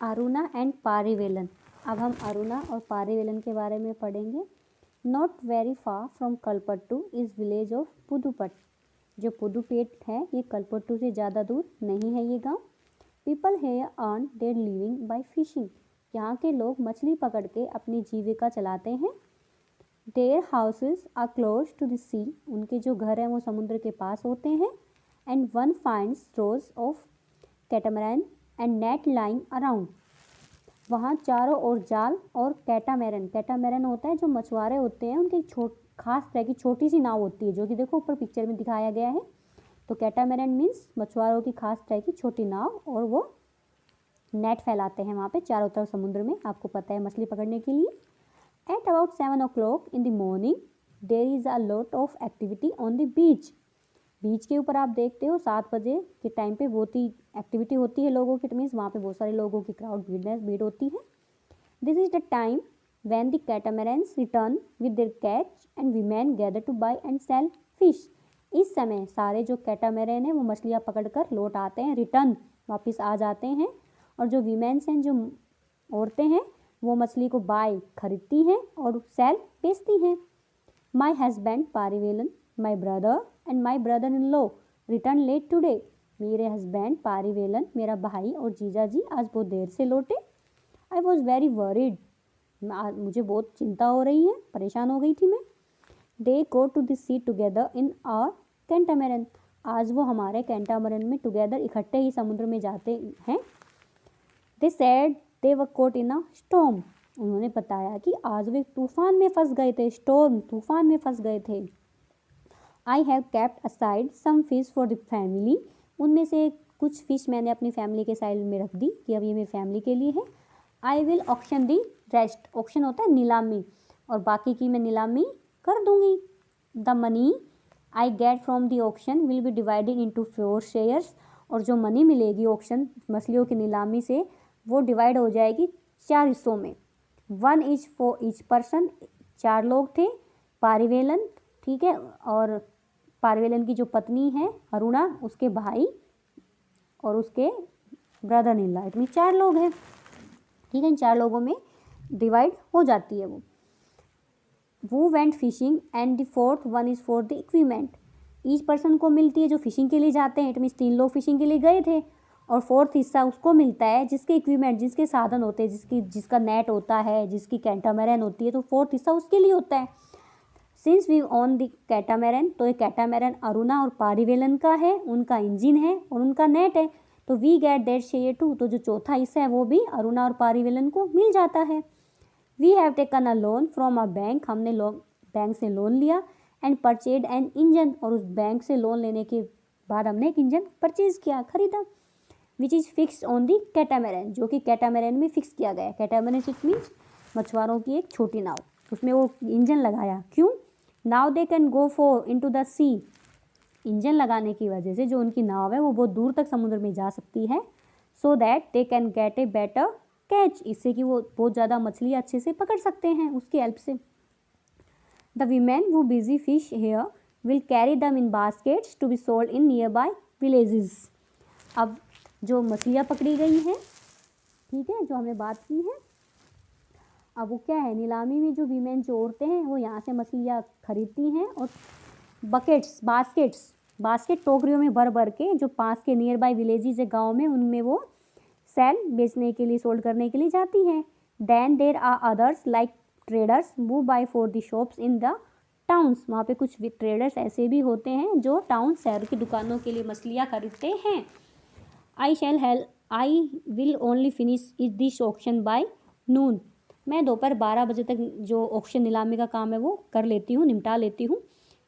Aruna and पारिवेलन। अब हम अरुणा और पारिवेलन के बारे में पढ़ेंगे। Not very far from Kalpattu is village of Pudupet. जो पुदुपेट है ये कलपट्टू से ज़्यादा दूर नहीं है ये गांव। People here earn their living by fishing. यहाँ के लोग मछली पकड़ के अपनी जीविका चलाते हैं। Their houses are close to the sea. उनके जो घर हैं वो समुद्र के पास होते हैं। And one finds rows of catamaran and net lying around. वहाँ चारों ओर जाल और कैटामैरन, कैटामैरन होता है जो मछुआरे होते हैं उनकी खास तरह की छोटी सी नाव होती है, जो कि देखो ऊपर पिक्चर में दिखाया गया है। तो कैटामैरन मीन्स मछुआरों की खास तरह की छोटी नाव, और वो नेट फैलाते हैं वहाँ पे चारों तरफ समुद्र में, आपको पता है, मछली पकड़ने के लिए। At about 7 o'clock in the morning there is a lot of activity on the beach। बीच के ऊपर आप देखते हो 7 बजे के टाइम पे बहुत ही एक्टिविटी होती है लोगों की, मीन्स वहाँ पे बहुत सारे लोगों की क्राउड भीड़ होती है। This is the time when the catamarans return with their catch and women gather to buy and sell fish. इस समय सारे जो कैटामैरन हैं वो मछलियाँ पकड़ कर लौट आते हैं, रिटर्न वापस आ जाते हैं, और जो वीमेन्स हैं, जो औरतें हैं, वो मछली को बाय खरीदती हैं और सेल बेचती हैं। My husband Parivelan, my brother and my brother in law return late today. मेरे हस्बैंड पारिवेलन, मेरा भाई और जीजा जी आज बहुत देर से लौटे। आई वॉज वेरी वरीड, मुझे बहुत चिंता हो रही है, परेशान हो गई थी मैं। They go to the sea together in our catamaran. आज वो हमारे कैंटामैरन में टुगेदर इकट्ठे ही समुद्र में जाते हैं। They said they were caught in a storm. उन्होंने बताया कि आज वे तूफान में फंस गए थे, स्टॉर्म तूफान में फंस गए थे। I have kept aside some fish for the family. उनमें से कुछ फिश मैंने अपनी फैमिली के साइड में रख दी कि अब ये मेरी फैमिली के लिए है। I will auction the rest. Auction होता है नीलामी, और बाकी की मैं नीलामी कर दूंगी। The money I get from the auction will be divided into 4 shares. और जो मनी मिलेगी ऑक्शन मछलियों की नीलामी से, वो डिवाइड हो जाएगी 4 हिस्सों में। 1 इज फॉर ईच पर्सन। 4 लोग थे, पारिवेलन, ठीक है, और पारिवेलन की जो पत्नी है अरुणा, उसके भाई और उसके ब्रदर इन लॉ, इतनी 4 लोग हैं, ठीक है। इन 4 लोगों में डिवाइड हो जाती है वो। वो went fishing and the 4th one is for the equipment. Each person को मिलती है जो फिशिंग के लिए जाते हैं, इट मीन्स 3 लोग फिशिंग के लिए गए थे, और 4th हिस्सा उसको मिलता है जिसके इक्विपमेंट, जिसके साधन होते हैं, जिसका नेट होता है, जिसकी कैंटामैरन होती है, तो 4th हिस्सा उसके लिए होता है। सिंस वी ऑन द कैटामैरन, तो ये कैटामैरन अरुणा और पारिवेलन का है, उनका इंजन है और उनका नेट है, तो we get that share too. तो जो चौथा हिस्सा है वो भी अरुणा और पारिवेलन को मिल जाता है। We have taken a loan from a bank. हमने बैंक से लोन लिया। एंड परचेड एन इंजन, और उस बैंक से लोन लेने के बाद हमने एक इंजन परचेज किया, खरीदा। Which is fix on the catamaran, जो कि कैटामैरन में फिक्स किया गया है। कैटामैरन इट मीन्स मछुआरों की एक छोटी नाव, उसमें वो इंजन लगाया। क्यों? Now they can go far into the sea. Engine लगाने की वजह से जो उनकी नाव है वो बहुत दूर तक समुद्र में जा सकती है, so that they can get a better catch. इससे कि वो बहुत ज़्यादा मछलियाँ अच्छे से पकड़ सकते हैं उसकी हेल्प से। The women who busy fish here will carry them in baskets to be sold in near by villages. अब जो मछलियाँ पकड़ी गई हैं, ठीक है, जो हमने बात की है, अब वो क्या है, नीलामी में जो वीमेन, जो औरतें हैं, वो यहाँ से मछलियाँ खरीदती हैं और बास्केट टोकरियों में भर भर के जो पास के नियर बाय विलेजेस है गाँव में, उनमें वो सेल बेचने के लिए, सोल्ड करने के लिए जाती हैं। Then there are others like traders who buy for the shops in the towns. वहाँ पे कुछ ट्रेडर्स ऐसे भी होते हैं जो टाउन, शहर की दुकानों के लिए मछलियाँ खरीदते हैं। I will only finish is this auction by noon. मैं दोपहर 12 बजे तक जो ऑक्शन नीलामी का काम है वो कर लेती हूँ, निपटा लेती हूँ।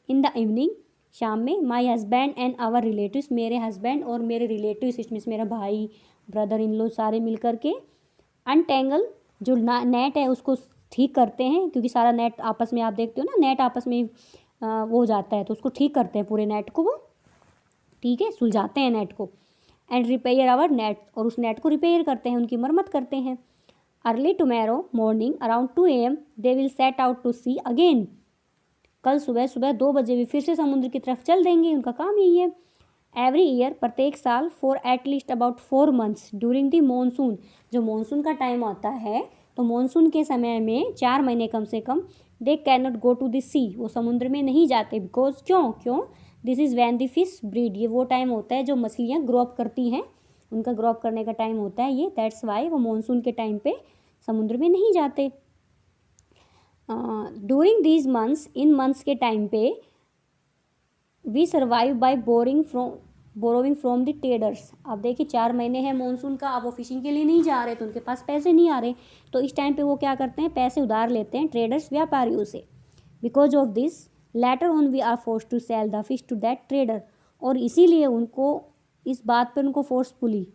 इन द इवनिंग, शाम में, my husband and our relatives, मेरे हस्बैंड और मेरे रिलेटिव्स, इसमें मेरा भाई, ब्रदर इन लो, सारे मिल करके अनटेंगल, जो नेट है उसको ठीक करते हैं, क्योंकि सारा नेट आपस में, आप देखते हो ना, नेट आपस में वो हो जाता है, तो उसको ठीक करते हैं पूरे नेट को वो, ठीक है, सुलझाते हैं नेट को। एंड रिपेयर आवर नेट, और उस नेट को रिपेयर करते हैं, उनकी मरम्मत करते हैं। Early tomorrow morning around 2 AM they will set out to sea again. कल सुबह 2 बजे भी फिर से समुद्र की तरफ चल देंगे, उनका काम यही है। एवरी ईयर, प्रत्येक साल, for at least about 4 months during the monsoon, जो मानसून का टाइम आता है तो मानसून के समय में 4 महीने कम से कम, they can not go to the sea, वो समुद्र में नहीं जाते, बिकॉज क्यों this is when the fish breed, ये वो टाइम होता है जो मछलियाँ ग्रो अप करती हैं, उनका ग्रो अप करने का टाइम होता है ये, दैट्स वाई वो मानसून के टाइम पे समुद्र में नहीं जाते। ड्यूरिंग दीज मंथ्स, इन मंथ्स के टाइम पे we survive by borrowing from the traders. अब देखिए 4 महीने हैं मानसून का, अब वो फिशिंग के लिए नहीं जा रहे तो उनके पास पैसे नहीं आ रहे, तो इस टाइम पे वो क्या करते हैं, पैसे उधार लेते हैं ट्रेडर्स, व्यापारियों से। Because of this later on we are force to sell the fish to that trader, और इसीलिए उनको इस बात पर उनको फोर्सफुली,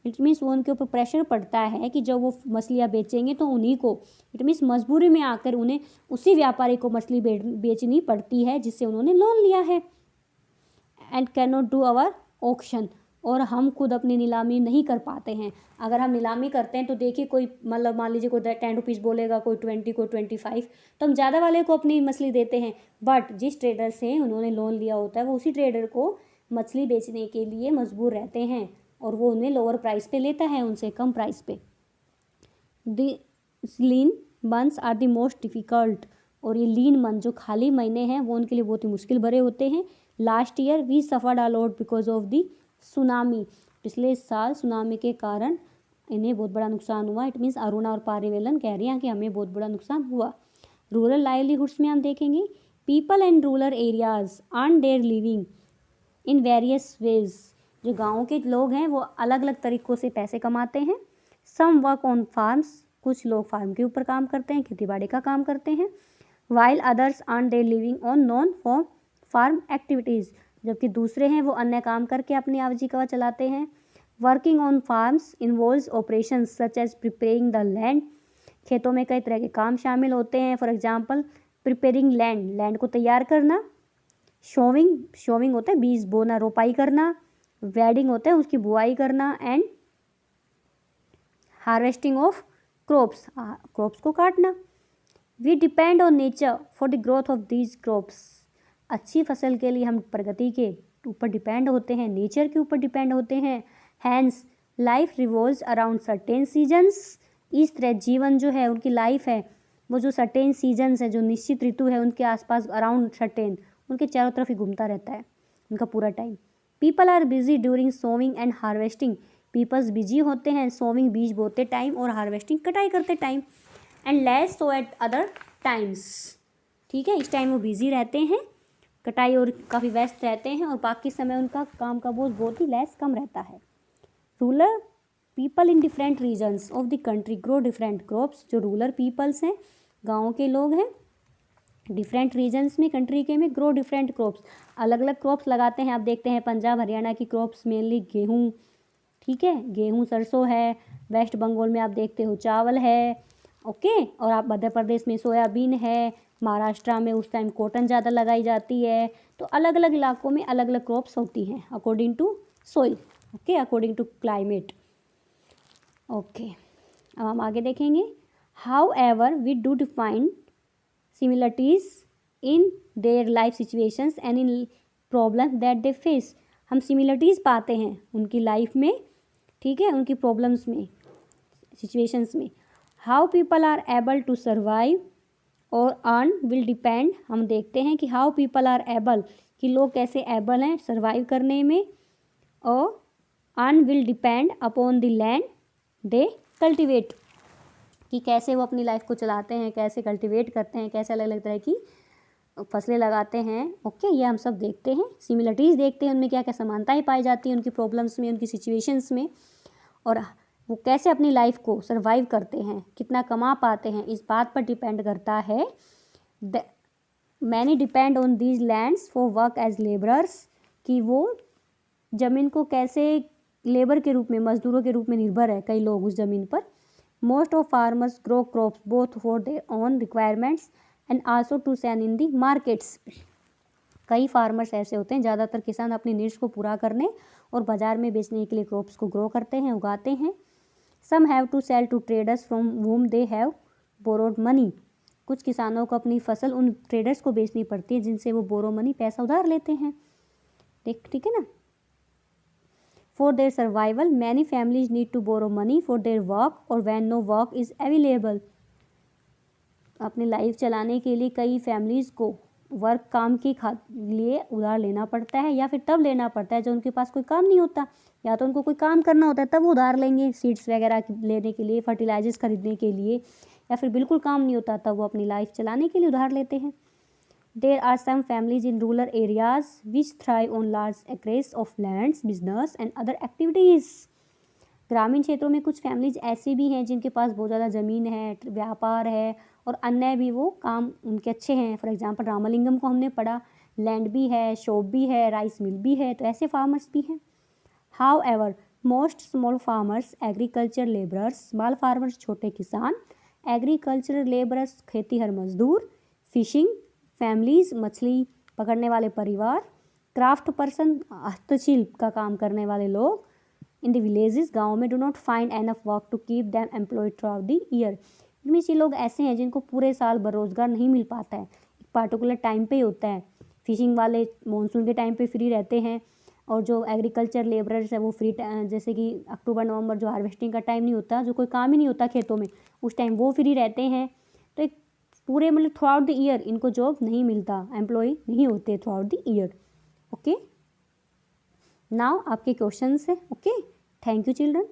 इट मीन्स वो उनके ऊपर प्रेशर पड़ता है कि जब वो मछलियाँ बेचेंगे तो उन्हीं को, इट मीन्स मजबूरी में आकर उन्हें उसी व्यापारी को मछली बेचनी पड़ती है जिससे उन्होंने लोन लिया है। And can not do our auction, और हम खुद अपनी नीलामी नहीं कर पाते हैं। अगर हम नीलामी करते हैं तो देखिए कोई मतलब मान लीजिए कोई 10 रुपीज़ बोलेगा, कोई 20, कोई 25, तो हम ज़्यादा वाले को अपनी मछली देते हैं, बट जिस ट्रेडर से उन्होंने लोन लिया होता है वो उसी ट्रेडर को मछली बेचने के लिए मजबूर रहते हैं और वो उन्हें लोअर प्राइस पे लेता है, उनसे कम प्राइस पे। The lean months are the most difficult, और ये लीन मंथ जो खाली महीने हैं वो उनके लिए बहुत ही मुश्किल भरे होते हैं। Last year we suffered a lot because of the tsunami, पिछले साल सुनामी के कारण इन्हें बहुत बड़ा नुकसान हुआ। इट मीन्स अरुणा और पारिवेलन कह रही हैं कि हमें बहुत बड़ा नुकसान हुआ। रूरल लाइवलीहुड्स में हम देखेंगे, people in rural areas earn their living in various ways, जो गाँव के लोग हैं वो अलग अलग तरीक़ों से पैसे कमाते हैं। सम वर्क ऑन फार्म्स, कुछ लोग फार्म के ऊपर काम करते हैं, खेती बाड़ी का काम करते हैं। While others earn their living on non form farm activities, जबकि दूसरे हैं वो अन्य काम करके अपनी आजीविका चलाते हैं। Working on farms involves operations such as preparing the land, खेतों में कई तरह के काम शामिल होते हैं। For example preparing land, land को तैयार करना। शोविंग होता है बीज बोना, रोपाई करना। वेडिंग होता है उसकी बुआई करना। And harvesting of crops, crops को काटना। We depend on nature for the growth of these crops, अच्छी फसल के लिए हम प्रगति के ऊपर डिपेंड होते हैं, नेचर के ऊपर डिपेंड होते हैं। Hence life revolves around certain seasons, इस तरह जीवन जो है उनकी लाइफ है वो जो सर्टेन सीजन्स है, जो निश्चित ऋतु है उनके आसपास, अराउंड सर्टेन, उनके चारों तरफ ही घूमता रहता है उनका पूरा time. People are busy during sowing and harvesting, peoples busy होते हैं सोविंग बीज बोते टाइम और हार्वेस्टिंग कटाई करते time. And less so eight other times, ठीक है, इस टाइम वो बिजी रहते हैं कटाई और काफ़ी व्यस्त रहते हैं, और बाकी समय उनका काम का बोझ बहुत ही लेस कम रहता है। Rural people in different regions of the country grow different crops, जो रूरल पीपल्स हैं, गाँव के लोग हैं, डिफरेंट रीजन्स में कंट्री के में ग्रो डिफरेंट क्रॉप्स, अलग अलग क्रॉप्स लगाते हैं। आप देखते हैं पंजाब हरियाणा की क्रॉप्स मेनली गेहूँ, ठीक है, गेहूँ सरसों है। वेस्ट बंगाल में आप देखते हो चावल है, ओके, और आप मध्य प्रदेश में सोयाबीन है। महाराष्ट्र में उस टाइम कॉटन ज़्यादा लगाई जाती है। तो अलग अलग इलाकों में अलग अलग क्रॉप्स होती हैं according to soil, okay, according to climate, okay. अब हम आगे देखेंगे। However we do define similarities in their life situations and in problem that they face, हम सिमिलरिटीज़ पाते हैं उनकी लाइफ में, ठीक है, उनकी प्रॉब्लम्स में, सिचुएशंस में। How people are able to survive और अर्न विल डिपेंड, हम देखते हैं कि हाउ पीपल आर एबल, कि लोग कैसे एबल हैं सर्वाइव करने में, और earn will depend upon the land they cultivate, कि कैसे वो अपनी लाइफ को चलाते हैं, कैसे कल्टिवेट करते हैं, कैसे अलग अलग तरह की फसलें लगाते हैं, ओके, ये हम सब देखते हैं। सिमिलरिटीज़ देखते हैं उनमें क्या क्या समानताएं पाई जाती हैं उनकी प्रॉब्लम्स में, उनकी सिचुएशंस में, और वो कैसे अपनी लाइफ को सर्वाइव करते हैं, कितना कमा पाते हैं, इस बात पर डिपेंड करता है। Many depend on these lands for work as labourers, कि वो ज़मीन को कैसे लेबर के रूप में, मजदूरों के रूप में निर्भर है कई लोग उस ज़मीन पर। Most of farmers grow crops both for their own requirements and also to sell in the markets, कई फार्मर्स ऐसे होते हैं, ज़्यादातर किसान अपनी नीड्स को पूरा करने और बाज़ार में बेचने के लिए क्रॉप्स को ग्रो करते हैं, उगाते हैं। Some have to sell to traders from whom they have borrowed money, कुछ किसानों को अपनी फसल उन ट्रेडर्स को बेचनी पड़ती है जिनसे वो बोरो मनी, पैसा उधार लेते हैं, ठीक है ना। For their survival, many families need to borrow money for their work or when no work is available. अपनी लाइफ चलाने के लिए कई फैमिलीज़ को वर्क काम के लिए उधार लेना पड़ता है, या फिर तब लेना पड़ता है जब उनके पास कोई काम नहीं होता, या तो उनको कोई काम करना होता है तब वो उधार लेंगे सीड्स वगैरह लेने के लिए, फर्टिलाइजर्स खरीदने के लिए, या फिर बिल्कुल काम नहीं होता तब वो अपनी लाइफ चलाने के लिए उधार लेते हैं. There are some families in rural areas which thrive on large acres of lands, business and other activities. ग्रामीण क्षेत्रों में कुछ फैमिलीज ऐसी भी हैं जिनके पास बहुत ज़्यादा ज़मीन है, व्यापार है और अन्य भी वो काम उनके अच्छे हैं. फॉर एग्जांपल रामलिंगम को हमने पढ़ा, लैंड भी है, शॉप भी है, राइस मिल भी है, तो ऐसे फार्मर्स भी हैं. However, most small farmers, agriculture laborers, small farmers छोटे किसान, एग्रीकल्चर लेबरर्स खेतीहर मजदूर, फिशिंग फैमिलीज मछली पकड़ने वाले परिवार, क्राफ्ट पर्सन हस्तशिल्प का काम करने वाले लोग, इन द विलेजेस गाँव में do not find enough work to keep them employed throughout the year. इनमें से लोग ऐसे हैं जिनको पूरे साल रोजगार नहीं मिल पाता है, एक पार्टिकुलर टाइम पे ही होता है. फिशिंग वाले मानसून के टाइम पे फ्री रहते हैं, और जो एग्रीकल्चर लेबरर्स है वो फ्री जैसे कि अक्टूबर नवंबर जो हार्वेस्टिंग का टाइम नहीं होता, जो कोई काम ही नहीं होता खेतों में, उस टाइम वो फ्री रहते हैं. तो एक पूरे मतलब थ्रू आउट द ईयर इनको जॉब नहीं मिलता, एम्प्लॉय नहीं होते through out the year. Okay, now आपके क्वेश्चन है. Okay, thank you children.